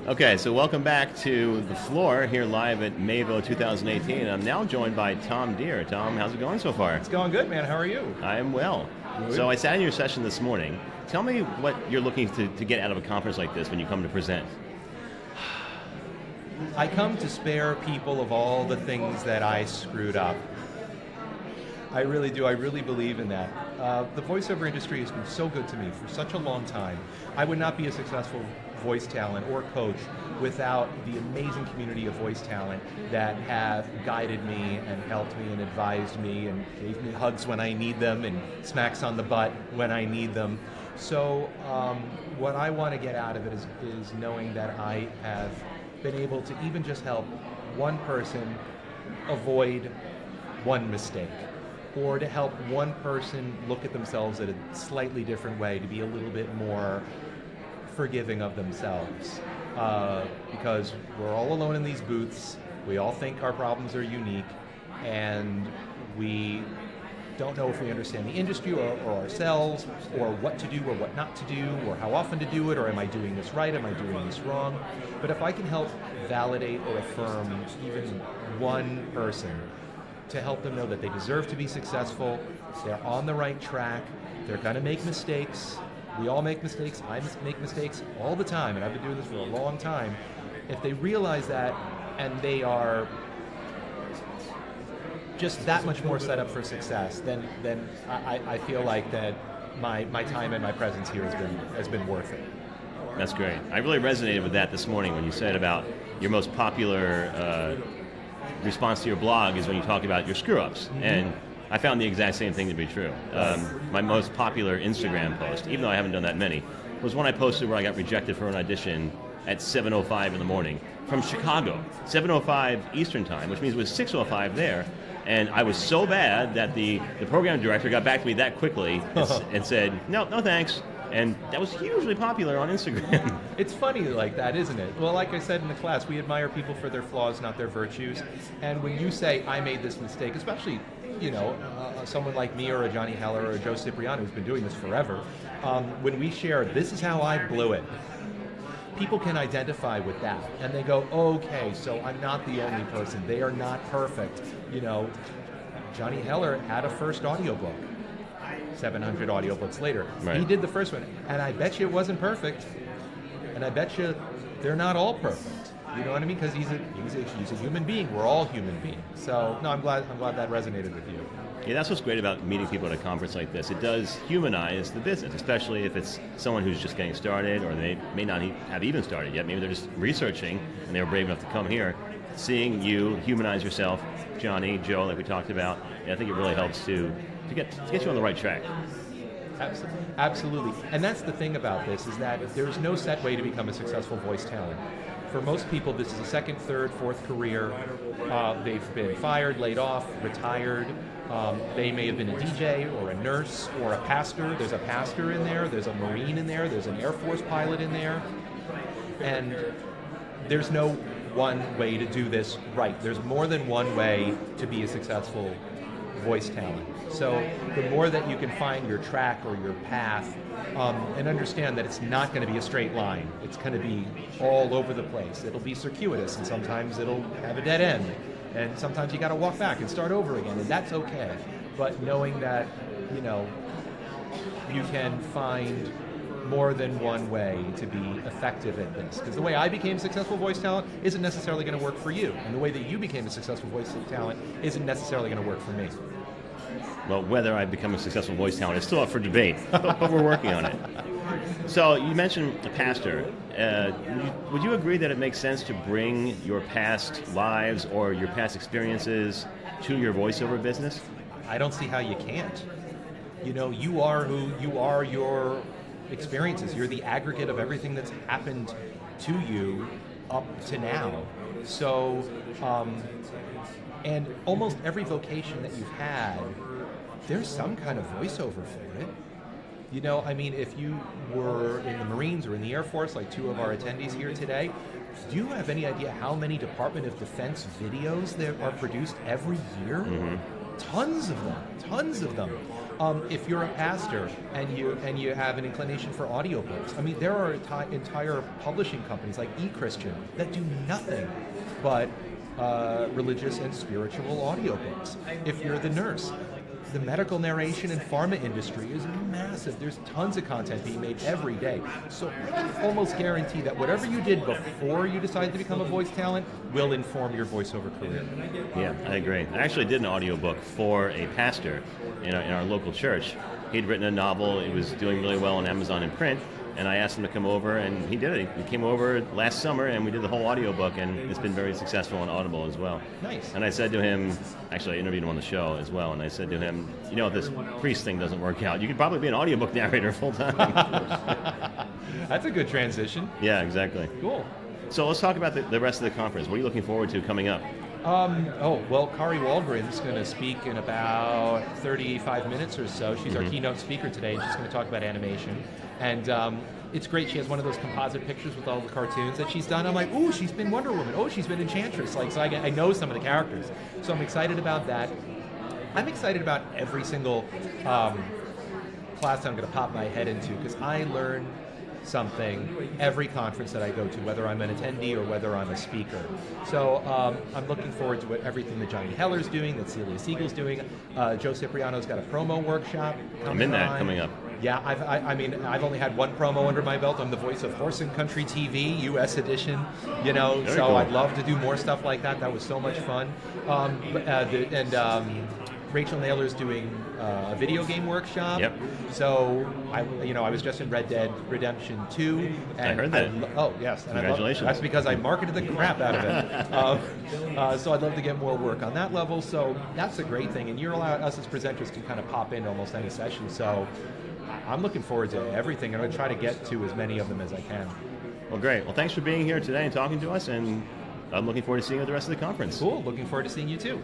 Okay, so welcome back to the floor here live at MAVO 2018. I'm now joined by Tom Dheere. Tom, how's it going so far? It's going good, man. How are you? I am well. Good. So I sat in your session this morning. Tell me what you're looking to get out of a conference like this when you come to present. I come to spare people of all the things that I screwed up. I really do. I really believe in that. The voiceover industry has been so good to me for such a long time. I would not be a successful voice talent or coach without the amazing community of voice talent that have guided me and helped me and advised me and gave me hugs when I need them and smacks on the butt when I need them. So what I want to get out of it is knowing that I have been able to even just help one person avoid one mistake, or to help one person look at themselves in a slightly different way, to be a little bit more forgiving of themselves. Because we're all alone in these booths, we all think our problems are unique, and we don't know if we understand the industry or ourselves, or what to do or what not to do, or how often to do it, or am I doing this right, am I doing this wrong? But if I can help validate or affirm even one person, to help them know that they deserve to be successful, they're on the right track, they're going to make mistakes. We all make mistakes. I make mistakes all the time, and I've been doing this for a long time. If they realize that, and they are just that much more set up for success, then I feel like that my time and my presence here has been worth it. That's great. I really resonated with that this morning when you said about your most popular response to your blog is when you talk about your screw-ups. Mm-hmm. And I found the exact same thing to be true. My most popular Instagram post, even though I haven't done that many, was one I posted where I got rejected for an audition at 7:05 in the morning from Chicago, 7:05 Eastern time, which means it was 6:05 there. And I was so bad that the program director got back to me that quickly and said, no thanks. And that was hugely popular on Instagram. It's funny like that, isn't it? Well, like I said in the class, we admire people for their flaws, not their virtues. And when you say, I made this mistake, especially, someone like me or a Johnny Heller or a Joe Cipriano who's been doing this forever, when we share, this is how I blew it, people can identify with that. And they go, okay, so I'm not the only person. They are not perfect. Johnny Heller had a first audiobook. 700 audiobooks later. Right. He did the first one, and I bet you it wasn't perfect, and I bet you they're not all perfect. You know what I mean? Because he's a human being. We're all human beings. So no, I'm glad that resonated with you. Yeah, that's what's great about meeting people at a conference like this. It does humanize the business, especially if it's someone who's just getting started, or they may not have even started yet. Maybe they're just researching, and they were brave enough to come here. Seeing you humanize yourself, Johnny, Joe, like we talked about, I think it really helps to get you on the right track. Absolutely. And that's the thing about this, is that there's no set way to become a successful voice talent. For most people, this is a second, third, fourth career. They've been fired, laid off, retired. They may have been a DJ or a nurse or a pastor. There's a pastor in there. There's a Marine in there. There's an Air Force pilot in there. And there's no one way to do this right. There's more than one way to be a successful voice talent. So the more that you can find your track or your path, and understand that it's not going to be a straight line. It's going to be all over the place. It'll be circuitous, and sometimes it'll have a dead end. And sometimes you got to walk back and start over again, and that's okay. But knowing that, you can find more than one way to be effective at this. Because the way I became a successful voice talent isn't necessarily going to work for you. And the way that you became a successful voice talent isn't necessarily going to work for me. Well, whether I become a successful voice talent is still up for debate, but we're working on it. So you mentioned a pastor. Would you agree that it makes sense to bring your past lives or your past experiences to your voiceover business? I don't see how you can't. You are who you are, your experiences. You're the aggregate of everything that's happened to you up to now. So, and almost every vocation that you've had, there's some kind of voiceover for it. If you were in the Marines or in the Air Force, like two of our attendees here today, do you have any idea how many Department of Defense videos there are produced every year? Mm-hmm. Tons of them. If you're a pastor and you have an inclination for audiobooks, I mean, there are entire publishing companies like eChristian that do nothing but religious and spiritual audiobooks. If you're the nurse, the medical narration and pharma industry is massive. There's tons of content being made every day. So I can almost guarantee that whatever you did before you decided to become a voice talent will inform your voiceover career. Yeah, I agree. I actually did an audiobook for a pastor in our local church. He'd written a novel. It was doing really well on Amazon in print. And I asked him to come over, and he did it. He came over last summer, and we did the whole audiobook, and it's been very successful on Audible as well. Nice. And I said to him, actually I interviewed him on the show as well, and I said to him, if this priest thing doesn't work out, you could probably be an audiobook narrator full time. That's a good transition. Yeah, exactly. Cool. So let's talk about the rest of the conference. What are you looking forward to coming up? Kari Waldron's going to speak in about 35 minutes or so. She's our keynote speaker today, and she's going to talk about animation. And it's great. She has one of those composite pictures with all the cartoons that she's done. I'm like, ooh, she's been Wonder Woman. Oh, she's been Enchantress. So I know some of the characters. So I'm excited about that. I'm excited about every single class I'm going to pop my head into, because I learn something every conference that I go to, whether I'm an attendee or whether I'm a speaker. So I'm looking forward to everything that Johnny Heller's doing, that Celia Siegel's doing. Joe Cipriano's got a promo workshop coming coming up. Yeah, I've only had one promo under my belt. I'm the voice of Horse and Country TV, U.S. edition. Very so cool. I'd love to do more stuff like that. That was so much fun. Rachel Naylor's doing a video game workshop. Yep. So I was just in Red Dead Redemption 2. And I heard that. Oh yes, and Congratulations. that's because I marketed the crap out of it. So I'd love to get more work on that level. So that's a great thing, and us as presenters can kind of pop into almost any session. So I'm looking forward to everything. I'm going to try to get to as many of them as I can. Well, great. Well, thanks for being here today and talking to us, and I'm looking forward to seeing you at the rest of the conference. Cool. Looking forward to seeing you too.